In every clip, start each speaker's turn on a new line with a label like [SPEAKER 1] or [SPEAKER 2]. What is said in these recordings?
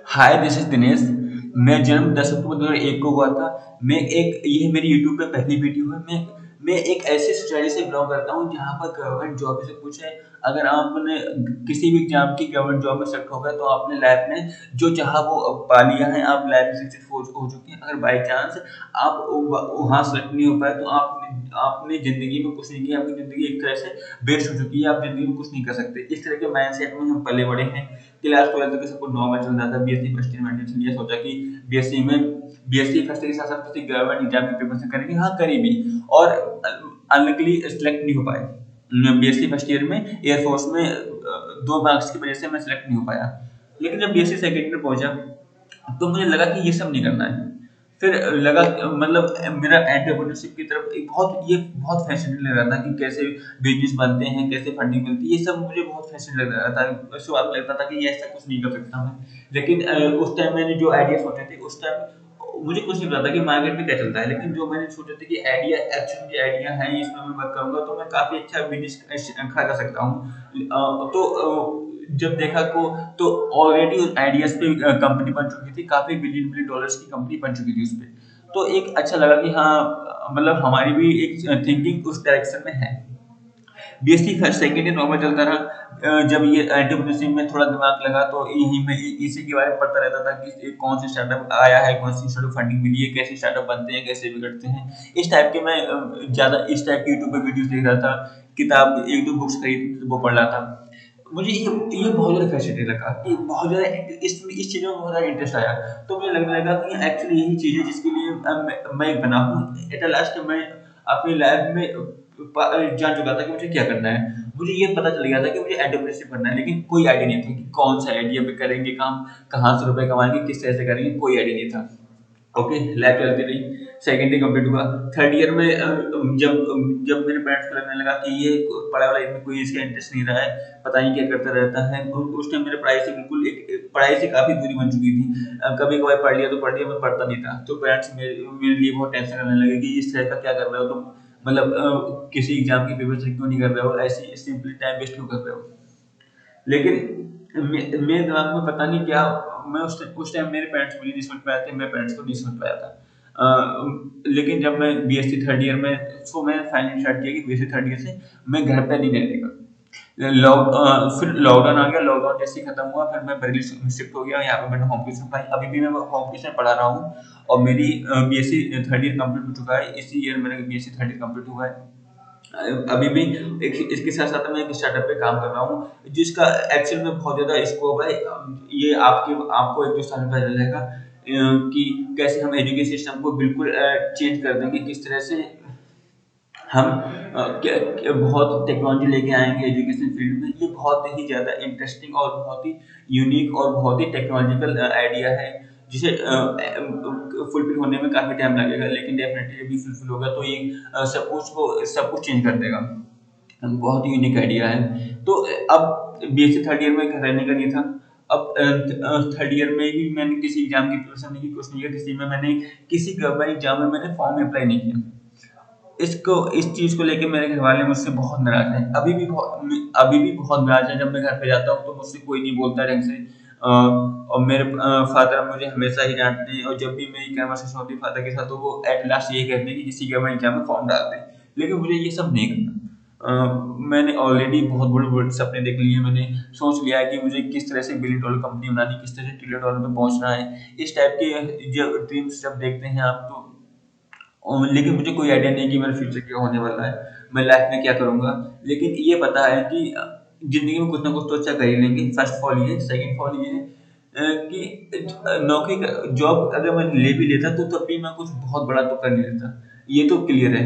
[SPEAKER 1] Hi, this is Dinesh. मैं जन्म 10 अक्टूबर 2001 को हुआ था। मैं एक ये मेरी यूट्यूब पे पहली वीडियो है। मैं एक ऐसी सोसाइटी से बिलोंग करता हूँ जहाँ पर गवर्नमेंट जॉब से कुछ है। अगर आपने किसी भी एग्जाम की गवर्नमेंट जॉब में सेलेक्ट हो गए तो आपने लाइफ में जो चाहा वो पा लिया है, आप लाइफ में सक्सेसफुल हो चुके हैं। अगर बाई चांस आप वहाँ सेलेक्ट नहीं हो पाए तो आपने आपने जिंदगी में कुछ नहीं किया, आपकी जिंदगी एक तरह से वेस्ट हो चुकी है, आप जिंदगी में कुछ नहीं कर सकते। इस तरह के माइंडसेट में हम पले बड़े हैं। क्लास 12 तक सब कुछ नॉर्मल चल रहा था। बीएससी फर्स्ट ईयर में एडमिशन लिया, सोचा कि बीएससी में बीएससी फर्स्ट ईयर के साथ साथ किसी गवर्नमेंट एग्जाम की प्रिपरेशन करेंगे। हाँ, करी भी, और अनलकीली सिलेक्ट नहीं हो पाए। बीएससी फर्स्ट ईयर में एयरफोर्स में 2 मार्क्स की वजह से मैं सिलेक्ट नहीं हो पाया। लेकिन जब बीएससी सेकेंड ईयर पहुंचा तो मुझे लगा कि ये सब नहीं करना है। फिर लगा मतलब मेरा एंटरप्रेन्योरशिप की तरफ एक बहुत फैसिनेट लग रहा था कि कैसे बिजनेस बनते हैं, कैसे फंडिंग मिलती है, ये सब मुझे बहुत फैसिनेट लग रहा था। शुरुआत में लगता था कि ये ऐसा कुछ नहीं कर सकता मैं। लेकिन उस टाइम मैंने जो आइडिया सोचे थे उस टाइम मुझे कुछ नहीं पता था कि मार्केट में क्या चलता है। लेकिन जो मैंने सोचा था कि आइडिया एक्चुअली आइडिया है, इसमें मैं वर्क करूंगा तो मैं काफी अच्छा बिजनेस खड़ा कर सकता हूँ। जब देखा को तो ऑलरेडी उस आइडियाज पे कंपनी बन चुकी थी, काफी बिलियन बिलियन डॉलर्स की कंपनी बन चुकी थी उस पे। तो एक अच्छा लगा कि हाँ, मतलब हमारी भी एक थिंकिंग उस डायरेक्शन में है। BSc first second year normal चलता रहा। जब ये एंटरप्रेन्योरशिप में थोड़ा दिमाग लगा तो यही मैं इसी के बारे में पढ़ता रहता था कि कौन सी स्टार्टअप आया है, कौन सी स्टार्टअप फंडिंग मिली है, कैसे स्टार्टअप बनते हैं, कैसे बिगड़ते हैं। इस टाइप के मैं ज्यादा इस टाइप की यूट्यूब पे वीडियोस देख रहा था। किताब एक दो बुक्स खरीदी थी, वो पढ़ रहा था। मुझे ये बहुत ज़्यादा फैसिनेटिंग लगा कि बहुत ज़्यादा इस चीज़ों में बहुत ज़्यादा इंटरेस्ट आया। तो मुझे लगने लगा कि एक्चुअली यही चीज़ है जिसके लिए मैं एक बना हूँ। एट लास्ट मैं अपनी लाइफ में जान चुका था कि मुझे क्या करना है। मुझे ये पता चल गया था कि मुझे एंटरप्रेन्योरशिप करना है, लेकिन कोई आइडिया नहीं था कि कौन सा आइडिया पे करेंगे काम, कहाँ से रुपए कमाएंगे, किस तरह से करेंगे, कोई आइडिया नहीं था। ओके, लैब चलती रही। सेकेंड ईयर कंप्लीट हुआ। थर्ड ईयर में जब मेरे पेरेंट्स को लगने लगा कि ये पढ़ाई वाला में कोई इसका इंटरेस्ट नहीं रहा है, पता नहीं क्या करता रहता है। उस टाइम मेरे पढ़ाई से बिल्कुल एक पढ़ाई से काफी दूरी बन चुकी थी। कभी कभार पढ़ लिया तो पढ़ लिया, मैं पढ़ता नहीं था। तो पेरेंट्स मेरे लिए बहुत टेंशन करने लगे कि इस तरह का क्या कर रहे हो तुम, मतलब किसी एग्जाम की प्रिपरेशन क्यों नहीं कर रहे हो, ऐसी सिंपली टाइम वेस्ट क्यों कर रहे हो। लेकिन मेरे दिमाग में पता नहीं क्या, मैं उस टाइम मेरे पेरेंट्स मुझे नहीं समझ पाए थे, मेरे पेरेंट्स को नहीं समझ पाया था। लेकिन जब मैं बीएससी थर्ड ईयर में, तो मैंने फाइनली स्टार्ट किया कि बीएससी थर्ड ईयर से मैं घर पे नहीं रहेगा। फिर लॉकडाउन आ गया। लॉकडाउन जैसे ही खत्म हुआ फिर मैं बरेली शिफ्ट हो गया। यहाँ पे मैंने होम ट्यूशन पढ़ाई, अभी भी मैं होम ट्यूशन पढ़ा रहा हूँ। और मेरी बीएससी थर्ड ईयर कंप्लीट हो चुका है। इसी ईयर मेरा बीएससी थर्ड ईयर कंप्लीट हुआ है। अभी भी एक इसके साथ साथ मैं एक स्टार्टअप पे काम कर रहा हूँ जिसका एक्चुअल में बहुत ज्यादा स्कोप है। ये आपको एक दो साल में पता चल जाएगा कि कैसे हम एजुकेशन सिस्टम को बिल्कुल चेंज कर देंगे, किस तरह से हम बहुत टेक्नोलॉजी लेके आएंगे एजुकेशन फील्ड में। ये बहुत ही ज़्यादा इंटरेस्टिंग और बहुत ही यूनिक और बहुत ही टेक्नोलॉजिकल आइडिया है, जिसे फुलफिल होने में काफ़ी टाइम लगेगा, लेकिन डेफिनेटली जब भी फुलफिल होगा तो ये सब कुछ चेंज कर देगा। बहुत ही यूनिक आइडिया है। तो अब बीएससी थर्ड ईयर में घर रहने का नहीं था। अब थर्ड ईयर में ही मैंने किसी एग्जाम की प्रिपरेशन नहीं की, कुछ नहीं किया। किसी गवर्नमेंट एग्जाम में मैंने फॉर्म अप्लाई नहीं किया। इस चीज को लेके मेरे घर वाले मुझसे बहुत नाराज हैं। अभी भी बहुत नाराज हैं। जब मैं घर पे जाता हूँ तो मुझसे कोई नहीं बोलता ढंग से। और मेरे फादर मुझे हमेशा ही डांटते हैं, और जब भी मेरी कन्वर्सेशन होती है फादर के साथ तो वो एट लास्ट ये कहते हैं कि किसी गवर्नमेंट एग्जाम में फॉर्म डाल दें। लेकिन मुझे ये सब नहीं करना। मैंने ऑलरेडी बहुत बड़े बड़े सपने देख लिए हैं। मैंने सोच लिया है कि मुझे किस तरह से बिलियन डॉलर कंपनी बनानी, किस तरह से ट्रिलियन डॉलर पे पहुंचना है। इस टाइप के जो ड्रीम्स जब देखते हैं आप तो, लेकिन मुझे कोई आइडिया नहीं कि मेरा फ्यूचर क्या होने वाला है, मैं लाइफ में क्या करूंगा। लेकिन ये पता है कि जिंदगी में कुछ ना कुछ तो अच्छा कर ही लेंगे। फर्स्ट ऑफ ऑल ये, सेकंड ऑफ ऑल ये कि नौकरी का जॉब अगर मैं ले भी लेता तो तब भी मैं कुछ बहुत बड़ा तो कर नहीं लेता। ये तो क्लियर है।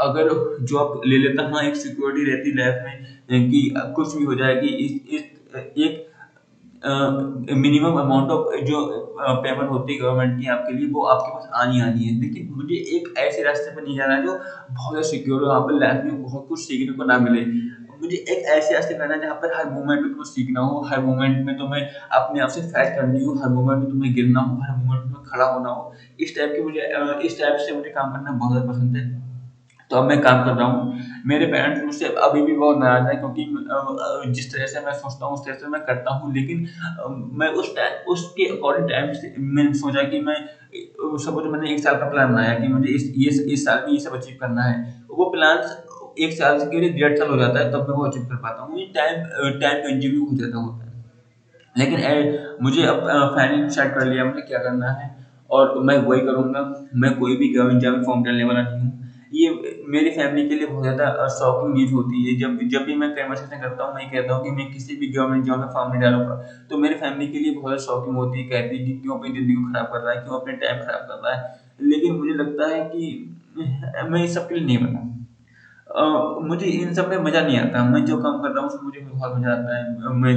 [SPEAKER 1] अगर जॉब ले लेता, हाँ, एक सिक्योरिटी रहती लाइफ में, कि कुछ भी हो जाए कि एक मिनिमम अमाउंट ऑफ जो पेमेंट होती है गवर्नमेंट की आपके लिए, वो आपके पास आनी आनी है। लेकिन मुझे एक ऐसे रास्ते पर नहीं जाना है जो बहुत ज़्यादा सिक्योर हो, वहाँ पर लाइफ में बहुत कुछ सीखने को ना मिले। मुझे एक ऐसे रास्ते पे जाना है जहाँ पर हर मोमेंट में तुम्हें सीखना हो, हर मोमेंट में तुम्हें अपने आप से फाइट करनी हो, हर मोमेंट में तुम्हें गिरना हो, हर मोमेंट में तुम्हें खड़ा होना हो। इस टाइप से मुझे काम करना बहुत ज़्यादा पसंद है। तो अब मैं काम कर रहा हूँ। मेरे पेरेंट्स मुझसे अभी भी बहुत नाराज़ हैं क्योंकि जिस तरह से मैं सोचता हूँ उस तरह से मैं करता हूँ, लेकिन मैं उसके अकॉर्डिंग टाइम से मैंने सोचा कि मैं सपोज़ मैंने 1 साल का प्लान बनाया कि मुझे इस साल में ये सब अचीव करना है। वो प्लान्स 1 साल से केवल 1.5 साल हो जाता है तब मैं वो अचीव कर पाता हूँ। ये टाइम कंज्यूमिंग बहुत ज़्यादा होता है। लेकिन मुझे अब फाइनली डिसाइड कर लिया मुझे क्या करना है और मैं वही करूँगा। मैं कोई भी गवर्नमेंट जॉब में फॉर्म डालने वाला नहीं हूँ। ये मेरी फैमिली के लिए बहुत ज़्यादा शॉकिंग न्यूज़ होती है। जब जब भी मैं कन्वर्सेशन करता हूँ, मैं कहता हूँ कि मैं किसी भी गवर्नमेंट जॉब में फॉर्म नहीं डालूँगा, तो मेरी फैमिली के लिए बहुत ज़्यादा शॉकिंग होती है। कहती है कि क्यों अपनी ज़िंदगी को खराब कर रहा है, क्यों अपने टाइम खराब कर रहा है। लेकिन मुझे लगता है कि मैं इस सब के लिए नहीं बना। मुझे इन सब में मज़ा नहीं आता। मैं जो काम कर रहा हूँ उसमें मुझे बहुत मज़ा आता है। मैं